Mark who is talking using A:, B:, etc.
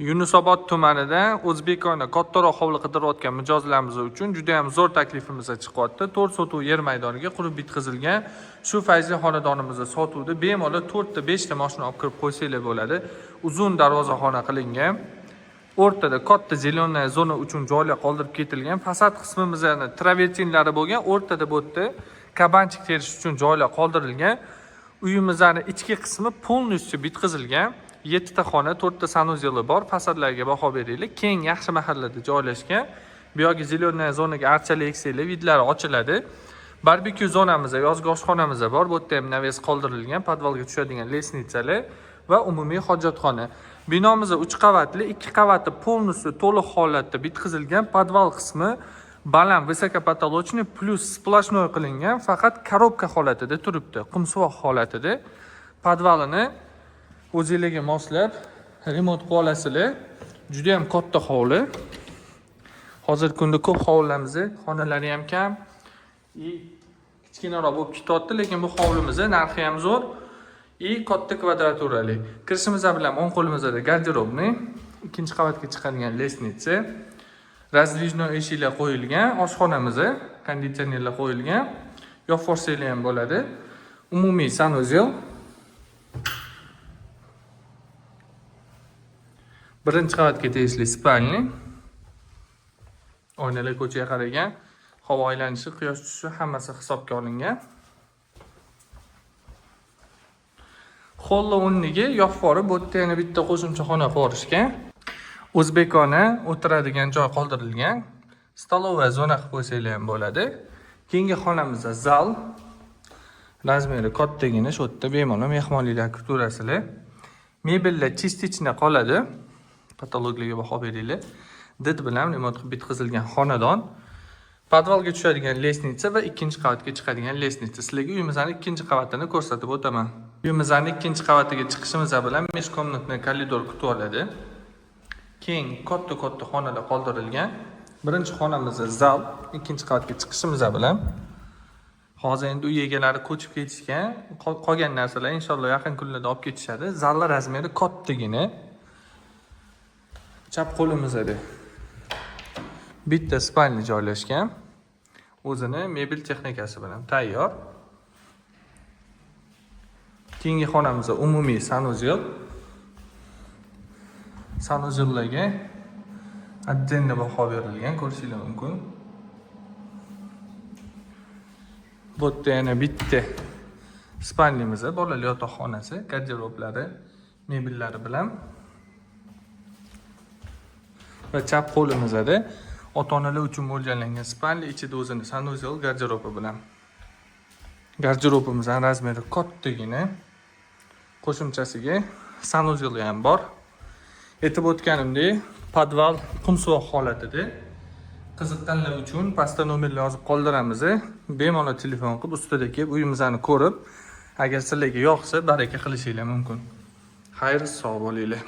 A: Yunusobod tumanida O'zbekona kattaroq hovli qidirayotgan mijozlarimiz uchun juda ham zo'r taklifimiz chiqyapti. 4 sotuv yer maydoniga qurib bitkazilgan shu fayzli xonadonimizda sotuvda bemalol 4 ta 5 ta mashina olib kirib qo'ysanglar bo'ladi. Uzun darvozaxona qilingan. O'rtada katta zelenoy zona uchun joylar qoldirib ketilgan. Fasad qismimizda travertinlari bo'lgan, o'rtada bu yerda kabanchik terish uchun joylar qoldirilgan. Uyimizning ichki qismi полностью bitkazilgan. 7 ta xona, 4 ta sanuzeli bor. Fasadlarga baho beringlar. Keng, yaxshi mahallada joylashgan. Bu yoqda zelenoy zonaga archali ekseli vidlari ochiladi. Barbekyu zonamiz, yozgi oshxonamiz bor. Bu yerda ham naves qoldirilgan, podvalga tushadigan lesnitsalar va umumiy hojatxona. Binomiz 3 qavatli, 2 qavati полностью to'liq holatda bitkazilgan. Podval qismi baland, высокопотолочный plus splashnoy qilingan, faqat korobka holatida turibdi, qumsuvoq holatida. Podvalini o'zingizga moslab remont qilib olasizlar. Juda ham katta hovli. Hozirgi kunda ko'p hovlilarimiz, xonalari ham kam. Kichkinaroq bo'lib ketyapti, lekin bu hovlimiz narxi ham zo'r. Katta kvadraturali. Kirishimiz bilan 10 qo'limizda garderobni, ikkinchi qavatga chiqadigan lesnitsa, razdvijnoy eshiklar qo'yilgan, oshxonamiz, konditsionerlar qo'yilgan, yoq forseli ham bo'ladi. Umumiy sanuzel. Birinchi qavatga tegishli spalni. Oynalar ko'chaga qaragan, havo aylanishi, quyosh tushishi hammasi hisobga olingan. Xo'lla o'rniga yoqfori bu yerda yana bitta qo'shimcha xona qurishgan. O'zbekona o'tiradigan joy qoldirilgan. Stolova zona qilib qo'ysanglar ham bo'ladi. Keyingi xonamizda zal. Razmeri kattagina, shu yerda bemalol mehmonliklar kutib turasizlar. Mebellar chistichna qoladi. Patologlarga baho beringlar. Did bilan remont qilib bitkazilgan xonadon. Podvalga tushadigan lesnitsa va ikkinchi qavatga chiqadigan lesnitsa. Sizlarga uyimizning ikkinchi qavatini ko'rsatib o'taman. Uyimizning ikkinchi qavatiga chiqishimiz bilan 5 komnatli koridor kutib oladi. Keng katta xonalar qoldirilgan. Birinchi xonamiz zal, ikkinchi qavatga chiqishimiz bilan hozir endi uy egalari ko'chib ketishgan, qolgan narsalar inshaalloh yaqin kunlarda olib ketishadi. Zallar razmeri kattagina. Chap qo'limizda bitta spalni joylashgan. O'zini mebel texnikasi bilan tayyor. Keyingi xonamiz umumiy sanuzel. Sanuzellarga отдельно baho berilgan, ko'rishingiz mumkin. Bu yerda yana bitta spalnimiz, bolalar yotoqxonasi, garderoblari, mebellari bilan. Va chap qo'limizda ota-onalar uchun mo'ljallangan spalni, ichida o'zini sanuzel garderobi bilan. Garderobimizning razmeri kattagina. Qo'shimchasiga sanuzel ham bor. Aytib o'tganimdek, podval qumsuvoq holatida. Qiziqqanlar uchun pastda nomerlar yozib qoldiramiz. Bemalol telefon qilib ustida kelib uyimizni ko'rib, agar sizlarga yoqsa baraka qilishingiz mumkin. Xayr, sog' bo'linglar.